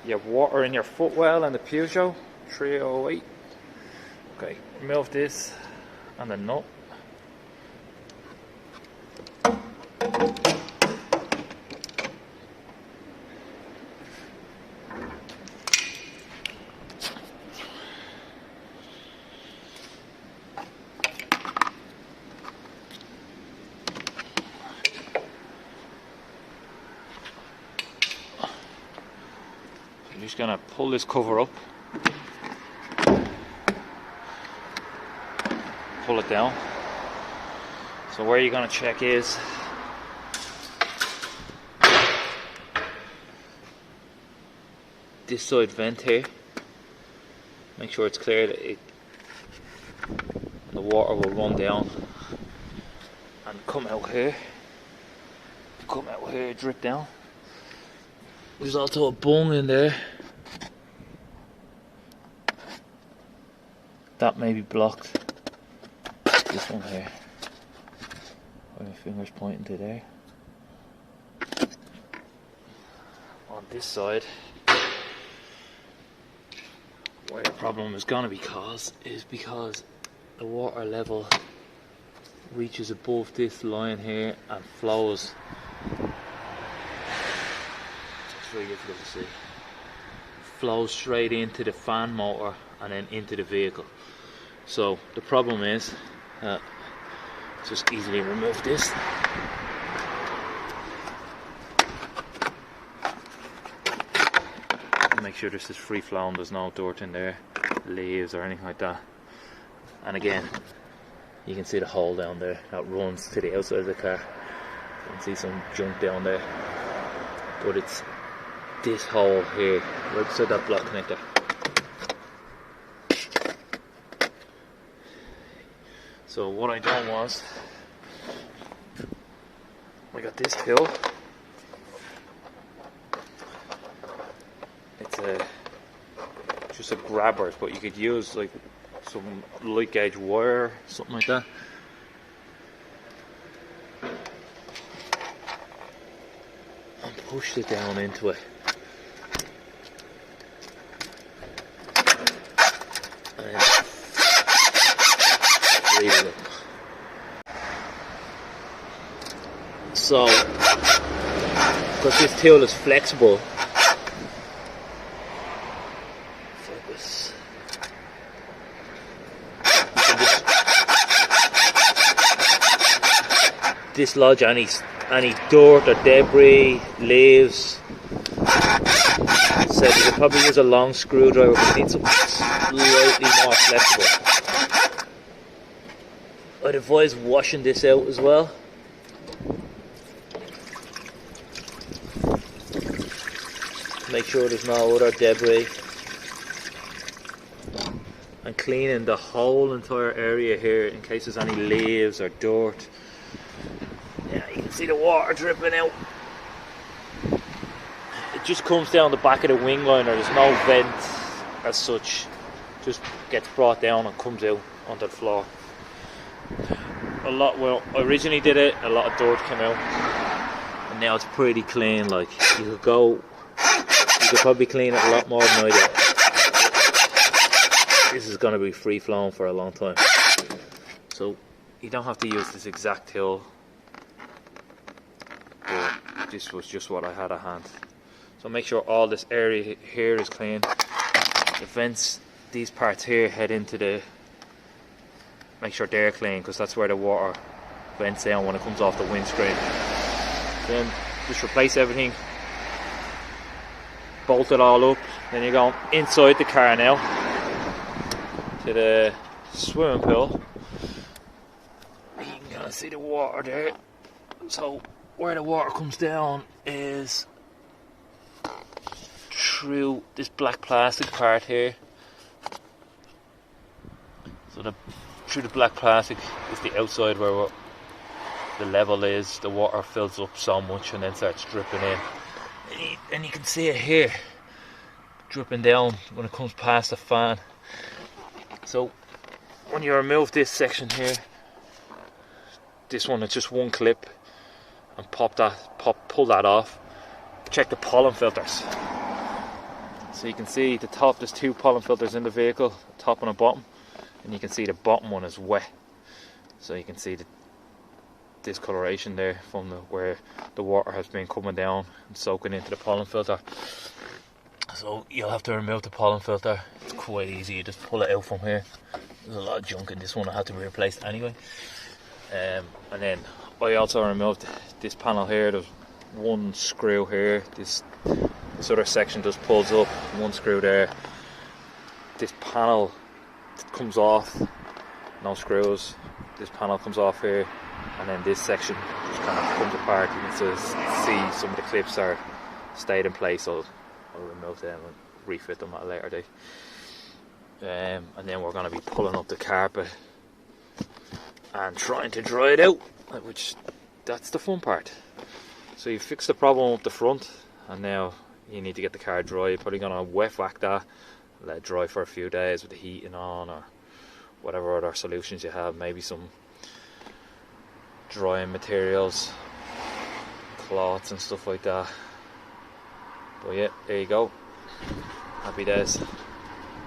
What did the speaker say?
You have water in your footwell and the Peugeot 308. Okay, remove this and the nut. I'm just going to pull this cover up, pull it down. So where you're going to check is this side vent here. Make sure it's clear that the water will run down and come out here, drip down. There's also a bung in there that may be blocked. This one here, where my finger's pointing to there. On this side, where the problem is going to be caused is because the water level reaches above this line here and flows. It's very difficult to see. Flows straight into the fan motor and then into the vehicle. So the problem is just easily remove this. Make sure this is free flowing, there's no dirt in there, leaves or anything like that. And again, you can see the hole down there that runs to the outside of the car. You can see some junk down there, but it's this hole here, right beside that block connector. So what I done was, I got this tool. It's just a grabber, but you could use like some light gauge wire, something like that. And push it down into it. And then leave it up. So, because this tool is flexible, dislodge any dirt or debris, leaves. So you could probably use a long screwdriver, but it needs something slightly more flexible. I'd advise washing this out as well. Make sure there's no other debris. And cleaning the whole entire area here in case there's any leaves or dirt. Yeah, you can see the water dripping out. It just comes down the back of the wing liner. There's no vent as such. Just gets brought down and comes out onto the floor. Well, I originally did it, a lot of dirt came out, and now it's pretty clean. Like you could probably clean it a lot more than I did. This is going to be free flowing for a long time. So you don't have to use this exact tool. But this was just what I had at hand. So make sure all this area here is clean. The vents, these parts here head into the, make sure they're clean because that's where the water vents down when it comes off the windscreen. Then just replace everything, bolt it all up. Then you're going inside the car now to the swimming pool. You can kind of see the water there. So where the water comes down is through this black plastic part here. So through the black plastic is the outside where the level is. The water fills up so much and then starts dripping in. And you can see it here dripping down when it comes past the fan. So when you remove this section here, this one, it's just one clip, and pull that off. Check the pollen filters. So you can see the top, there's 2 pollen filters in the vehicle, top and a bottom, and you can see the bottom one is wet. So you can see the discoloration there from where the water has been coming down and soaking into the pollen filter. So you'll have to remove the pollen filter. It's quite easy, you just pull it out from here. There's a lot of junk in this one, I had to be replaced anyway. And then I also removed this panel here. There's 1 screw here, this other section just pulls up, 1 screw there. This panel comes off, no screws. This panel comes off here, and then this section just kind of comes apart. You can see some of the clips are stayed in place, so I'll remove them and refit them at a later date. And then we're going to be pulling up the carpet and trying to dry it out, which that's the fun part. So you fix the problem up the front, and now you need to get the car dry. You're probably going to wet vac that, let it dry for a few days with the heating on, or whatever other solutions you have, maybe some drying materials, cloths and stuff like that. But yeah, there you go. Happy days.